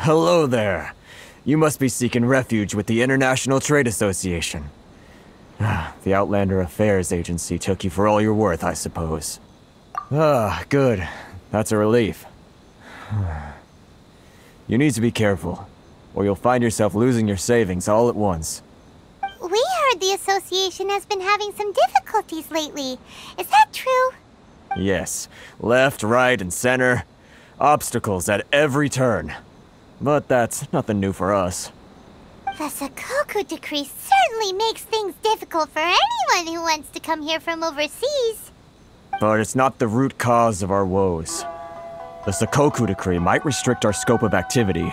Hello there. You must be seeking refuge with the International Trade Association. The Outlander Affairs Agency took you for all you're worth, I suppose. Good. That's a relief. You need to be careful, or you'll find yourself losing your savings all at once. We heard the association has been having some difficulties lately. Is that true? Yes. Left, right, and center. Obstacles at every turn. But that's nothing new for us. The Sakoku Decree certainly makes things difficult for anyone who wants to come here from overseas. But it's not the root cause of our woes. The Sakoku Decree might restrict our scope of activity,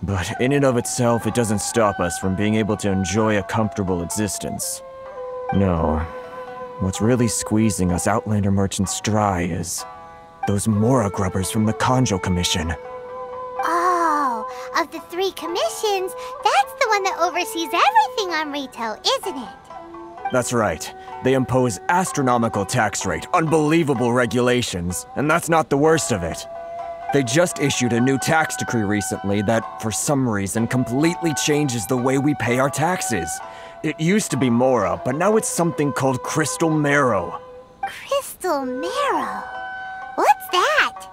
but in and of itself, it doesn't stop us from being able to enjoy a comfortable existence. No. What's really squeezing us Outlander merchants dry is those Mora grubbers from the Kanjo Commission. Oh, of the 3 commissions, that's the one that oversees everything on Ritou, isn't it? That's right. They impose astronomical tax rate, unbelievable regulations, and that's not the worst of it. They just issued a new tax decree recently that, for some reason, completely changes the way we pay our taxes. It used to be Mora, but now it's something called Crystal Marrow. Crystal Marrow? What's that?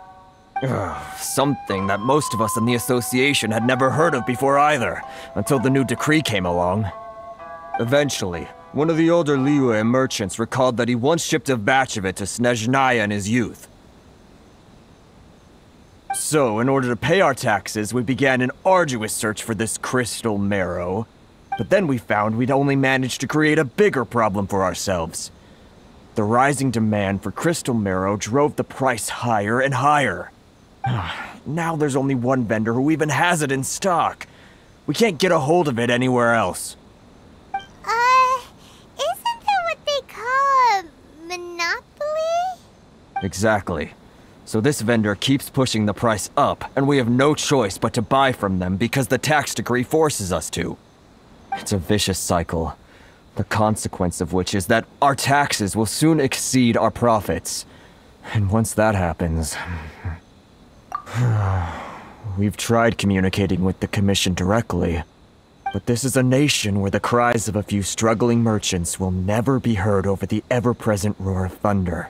Something that most of us in the association had never heard of before either, until the new decree came along. Eventually, one of the older Liyue merchants recalled that he once shipped a batch of it to Snezhnaya in his youth. So, in order to pay our taxes, we began an arduous search for this Crystal Marrow. But then we found we'd only managed to create a bigger problem for ourselves. The rising demand for Crystal Marrow drove the price higher and higher. Now there's only one vendor who even has it in stock. We can't get a hold of it anywhere else. Isn't that what they call a monopoly? Exactly. So this vendor keeps pushing the price up, and we have no choice but to buy from them because the tax decree forces us to. It's a vicious cycle, the consequence of which is that our taxes will soon exceed our profits. And once that happens... We've tried communicating with the Commission directly, but this is a nation where the cries of a few struggling merchants will never be heard over the ever-present roar of thunder.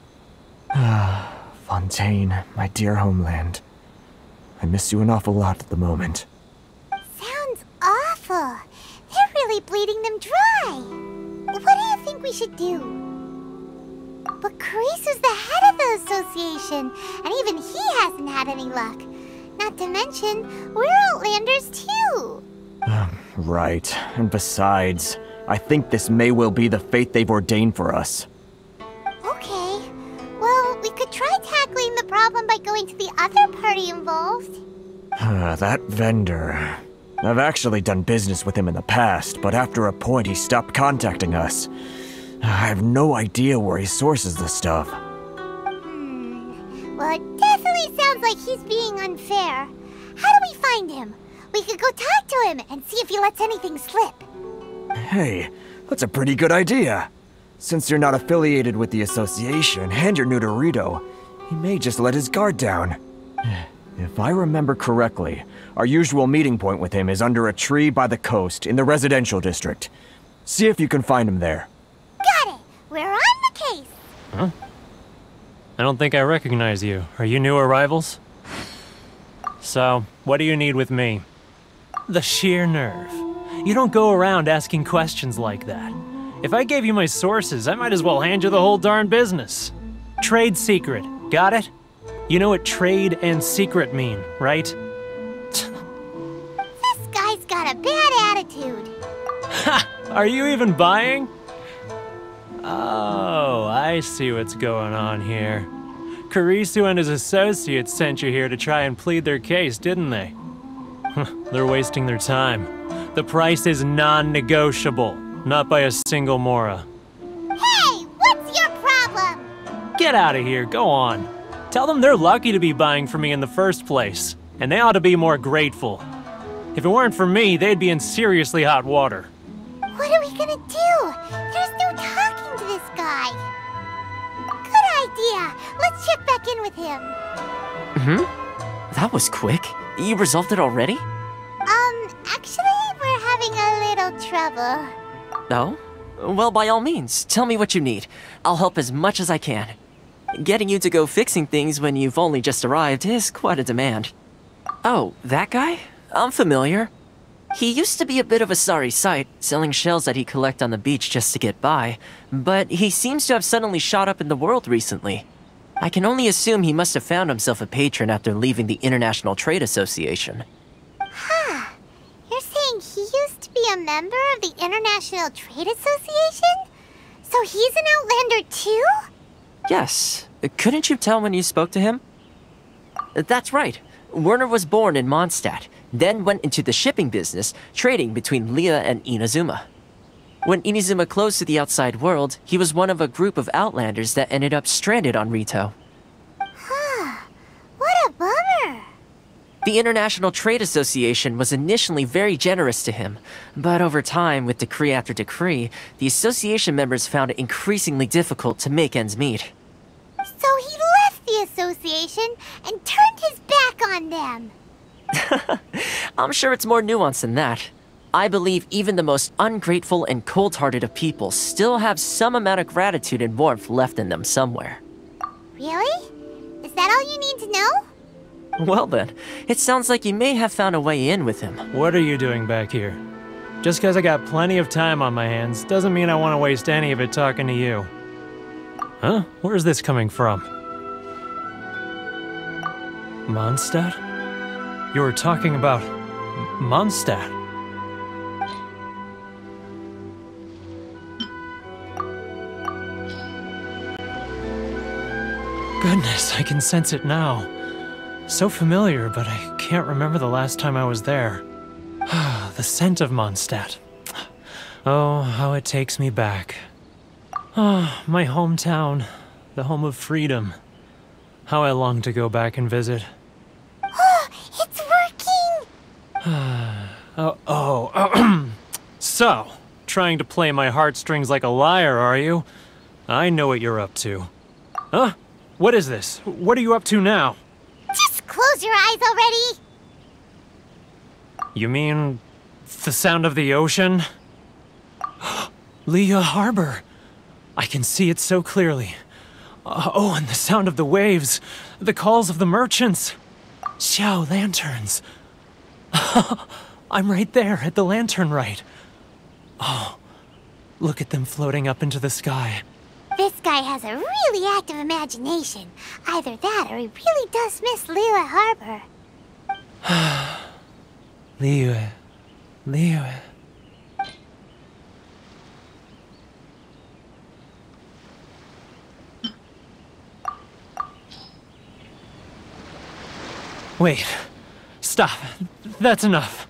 Fontaine, my dear homeland. I miss you an awful lot at the moment. Sounds awful. They're really bleeding them dry. What do you think we should do? But Karisu's the head of the association, and even he hasn't had any luck. Not to mention, we're Outlanders too. Right. And besides, I think this may well be the fate they've ordained for us. Okay. Well, we could try tackling the problem by going to the other party involved. That vendor... I've actually done business with him in the past, but after a point he stopped contacting us. I have no idea where he sources the stuff. Well, it definitely sounds like he's being unfair. How do we find him? We could go talk to him and see if he lets anything slip. Hey, that's a pretty good idea. Since you're not affiliated with the association and you're new to Ritou, he may just let his guard down. If I remember correctly, our usual meeting point with him is under a tree by the coast in the residential district. See if you can find him there. Got it! We're on the case! Huh? I don't think I recognize you. Are you new arrivals? So, what do you need with me? The sheer nerve. You don't go around asking questions like that. If I gave you my sources, I might as well hand you the whole darn business. Trade secret, got it? You know what trade and secret mean, right? This guy's got a bad attitude. Ha! Are you even buying? Oh, I see what's going on here. Karisu and his associates sent you here to try and plead their case, didn't they? They're wasting their time. The price is non-negotiable, not by a single Mora. Hey, what's your problem? Get out of here, go on. Tell them they're lucky to be buying from me in the first place, and they ought to be more grateful. If it weren't for me, they'd be in seriously hot water. What are we gonna do? There's no talking to this guy. Good idea. Let's check back in with him. That was quick. You resolved it already? Actually, we're having a little trouble. No? Well, by all means, tell me what you need. I'll help as much as I can. Getting you to go fixing things when you've only just arrived is quite a demand. Oh, that guy? I'm familiar. He used to be a bit of a sorry sight, selling shells that he'd collect on the beach just to get by, but he seems to have suddenly shot up in the world recently. I can only assume he must have found himself a patron after leaving the International Trade Association. Huh. You're saying he used to be a member of the International Trade Association? So he's an Outlander too? Yes. Couldn't you tell when you spoke to him? That's right. Werner was born in Mondstadt, then went into the shipping business, trading between Leah and Inazuma. When Inazuma closed to the outside world, he was one of a group of Outlanders that ended up stranded on Ritou. Huh. What a bummer. The International Trade Association was initially very generous to him, but over time, with decree after decree, the association members found it increasingly difficult to make ends meet. So he left the association and turned his back on them. I'm sure it's more nuanced than that. I believe even the most ungrateful and cold-hearted of people still have some amount of gratitude and warmth left in them somewhere. Really? Is that all you need to know? Well then, it sounds like you may have found a way in with him. What are you doing back here? Just because I got plenty of time on my hands doesn't mean I want to waste any of it talking to you. Huh? Where's this coming from? Mondstadt? You were talking about Mondstadt. Goodness, I can sense it now. So familiar, but I can't remember the last time I was there. The scent of Mondstadt. Oh, how it takes me back. Oh, my hometown, the home of freedom. How I long to go back and visit. Oh, it's working! So, trying to play my heartstrings like a liar, are you? I know what you're up to. Huh? What is this? What are you up to now? Just close your eyes already! You mean the sound of the ocean? Leah Harbor. I can see it so clearly. Oh, and the sound of the waves. The calls of the merchants. Xiao lanterns. I'm right there at the lantern right. Oh, look at them floating up into the sky. This guy has a really active imagination. Either that or he really does miss Leah Harbor. Leah. Wait. Stop. That's enough.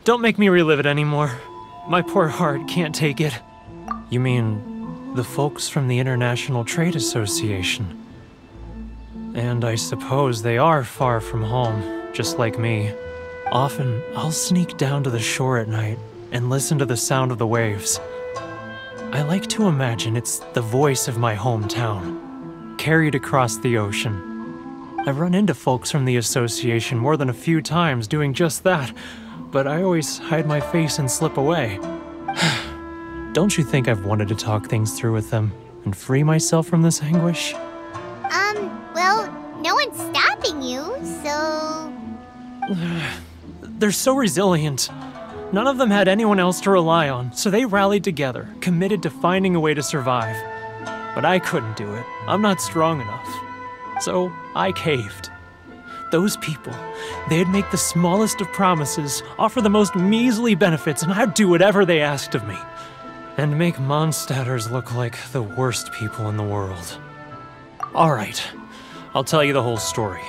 Don't make me relive it anymore. My poor heart can't take it. You mean the folks from the International Trade Association? And I suppose they are far from home, just like me. Often, I'll sneak down to the shore at night and listen to the sound of the waves. I like to imagine it's the voice of my hometown, carried across the ocean. I've run into folks from the association more than a few times doing just that, but I always hide my face and slip away. Don't you think I've wanted to talk things through with them and free myself from this anguish? Well, no one's stopping you, so... They're so resilient. None of them had anyone else to rely on, so they rallied together, committed to finding a way to survive. But I couldn't do it. I'm not strong enough. So I caved. Those people, they'd make the smallest of promises, offer the most measly benefits, and I'd do whatever they asked of me. And make Mondstadters look like the worst people in the world. Alright, I'll tell you the whole story.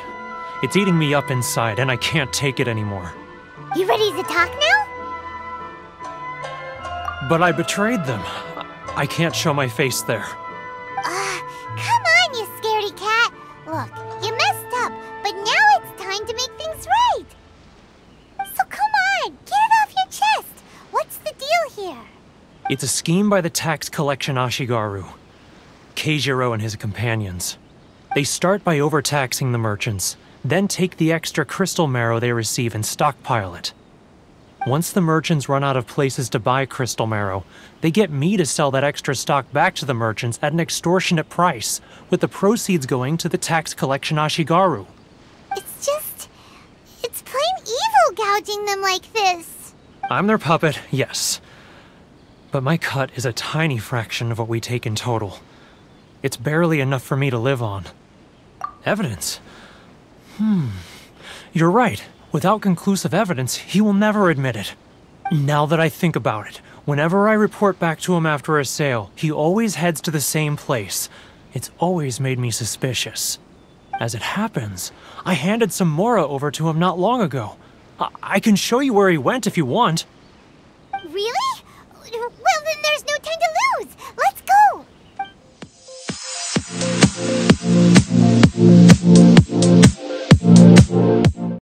It's eating me up inside, and I can't take it anymore. You ready to talk now? But I betrayed them. I can't show my face there. Come on, you scaredy cat. Look, you messed up, but now it's time to make things right. So come on, get it off your chest. What's the deal here? It's a scheme by the tax collection Ashigaru, Keijiro and his companions. They start by overtaxing the merchants, Then take the extra crystal marrow they receive and stockpile it. Once the merchants run out of places to buy crystal marrow, they get me to sell that extra stock back to the merchants at an extortionate price, with the proceeds going to the tax collection Ashigaru. It's plain evil gouging them like this. I'm their puppet, yes. But my cut is a tiny fraction of what we take in total. It's barely enough for me to live on. Evidence? You're right. Without conclusive evidence, he will never admit it. Now that I think about it, whenever I report back to him after a sale, he always heads to the same place. It's always made me suspicious. As it happens, I handed some Mora over to him not long ago. I can show you where he went if you want. Really?